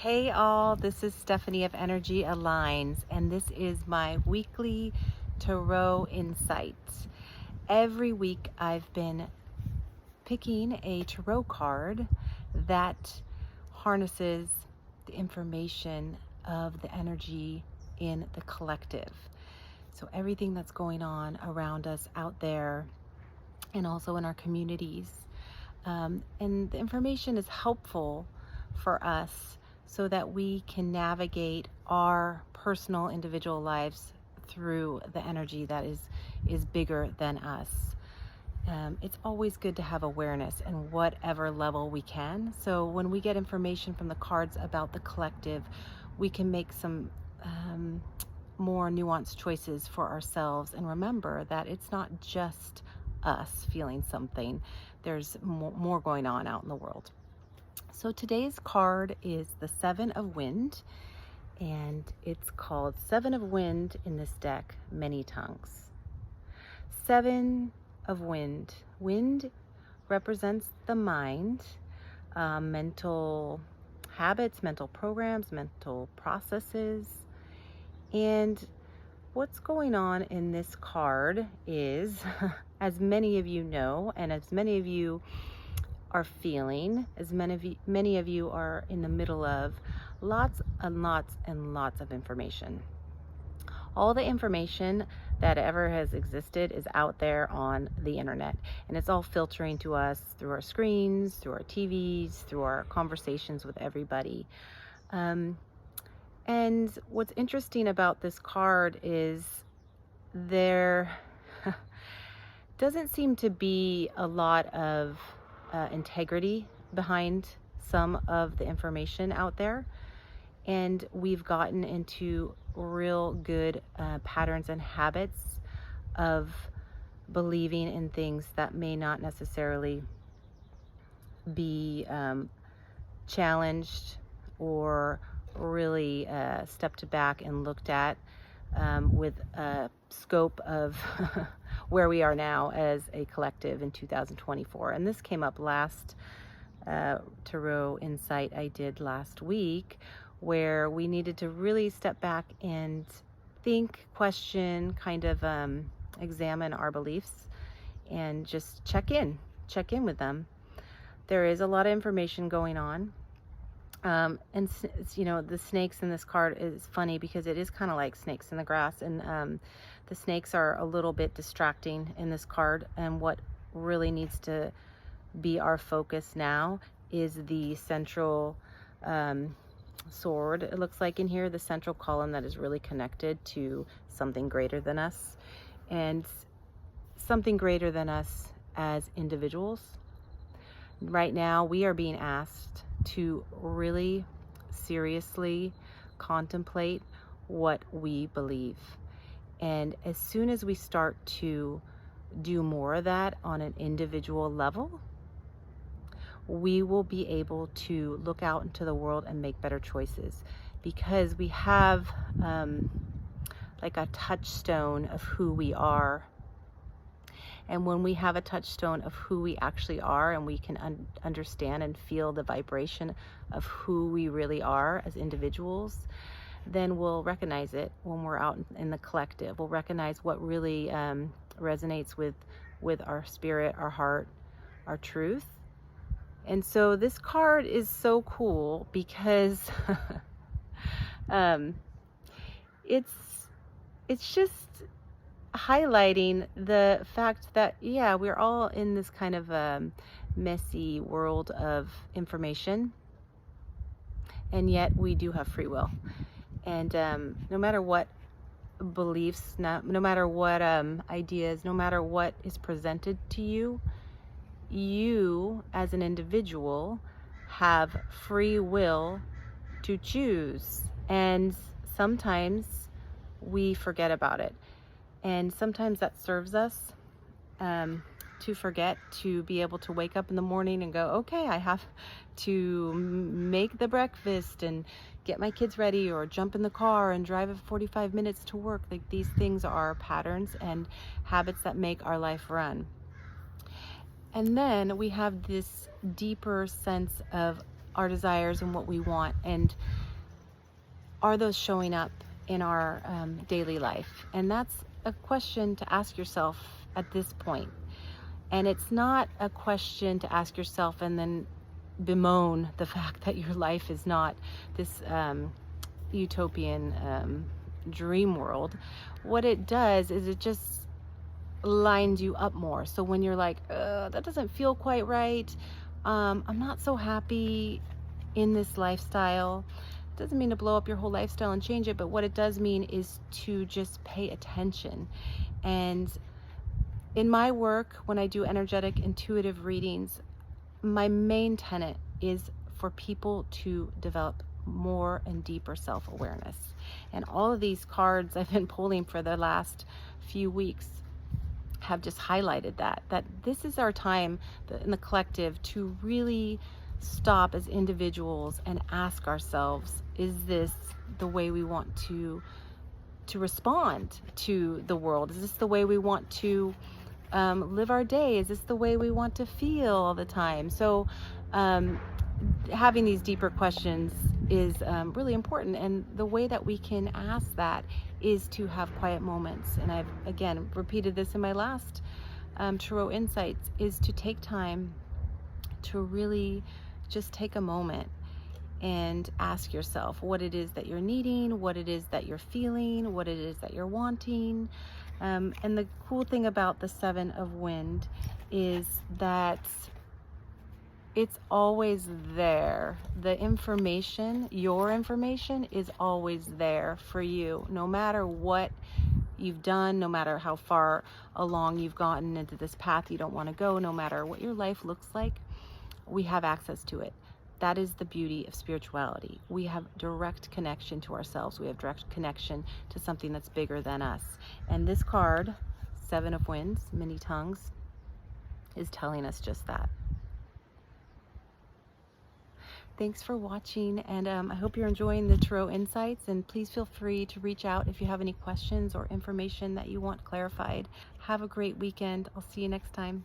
Hey all, this is Stephanie of Energy Aligns, and this is my weekly Tarot Insight. Every week I've been picking a tarot card that harnesses the information of the energy in the collective. So everything that's going on around us out there and also in our communities. And the information is helpful for us so that we can navigate our personal individual lives through the energy that is bigger than us. It's always good to have awareness in whatever level we can. So when we get information from the cards about the collective, we can make some more nuanced choices for ourselves and remember that it's not just us feeling something. There's more going on out in the world. So today's card is the Seven of Wind, and it's called Seven of Wind in this deck, Many Tongues. Seven of Wind. Wind represents the mind, mental habits, mental programs, mental processes. And what's going on in this card is, as many of you know, and as many of you are feeling, as many of you are in the middle of, lots and lots and lots of information. All the information that ever has existed is out there on the internet, and it's all filtering to us through our screens, through our TVs, through our conversations with everybody. And what's interesting about this card is there doesn't seem to be a lot of integrity behind some of the information out there. And we've gotten into real good patterns and habits of believing in things that may not necessarily be challenged or really stepped back and looked at with a scope of where we are now as a collective in 2024. And this came up last Tarot Insight I did last week, where we needed to really step back and think, question, kind of examine our beliefs and just check in with them. There is a lot of information going on. And you know, the snakes in this card is funny because it is kind of like snakes in the grass, and the snakes are a little bit distracting in this card. And what really needs to be our focus now is the central sword, it looks like in here, the central column that is really connected to something greater than us, and something greater than us as individuals. Right now we are being asked to really seriously contemplate what we believe. And as soon as we start to do more of that on an individual level, we will be able to look out into the world and make better choices, because we have like a touchstone of who we are. And when we have a touchstone of who we actually are, and we can understand and feel the vibration of who we really are as individuals, then we'll recognize it when we're out in the collective. We'll recognize what really resonates with our spirit, our heart, our truth. And so this card is so cool because it's just highlighting the fact that, yeah, we're all in this kind of messy world of information, and yet we do have free will. And no matter what beliefs, no matter what ideas, no matter what is presented to you, you as an individual have free will to choose. And sometimes we forget about it. And sometimes that serves us to forget, to be able to wake up in the morning and go, okay, I have to make the breakfast and get my kids ready, or jump in the car and drive 45 minutes to work. Like, these things are patterns and habits that make our life run. And then we have this deeper sense of our desires and what we want, and are those showing up in our daily life? And that's a question to ask yourself at this point. And it's not a question to ask yourself and then bemoan the fact that your life is not this utopian dream world. What it does is it just lines you up more. So when you're like, that doesn't feel quite right, I'm not so happy in this lifestyle, doesn't mean to blow up your whole lifestyle and change it, but what it does mean is to just pay attention. And in my work, when I do energetic intuitive readings, my main tenet is for people to develop more and deeper self-awareness. And all of these cards I've been pulling for the last few weeks have just highlighted that this is our time in the collective to really stop as individuals and ask ourselves, is this the way we want to respond to the world? Is this the way we want to live our day? Is this the way we want to feel all the time? So having these deeper questions is really important, and the way that we can ask that is to have quiet moments. And I've again repeated this in my last Tarot Insights, is to take time to really just take a moment and ask yourself what it is that you're needing, what it is that you're feeling, what it is that you're wanting. And the cool thing about the Seven of Wind is that it's always there. The information, your information, is always there for you, no matter what you've done, no matter how far along you've gotten into this path you don't want to go, no matter what your life looks like, we have access to it. That is the beauty of spirituality. We have direct connection to ourselves. We have direct connection to something that's bigger than us. And this card, Seven of Wands, many tongues, is telling us just that. Thanks for watching, and I hope you're enjoying the Tarot Insights, and please feel free to reach out if you have any questions or information that you want clarified. Have a great weekend. I'll see you next time.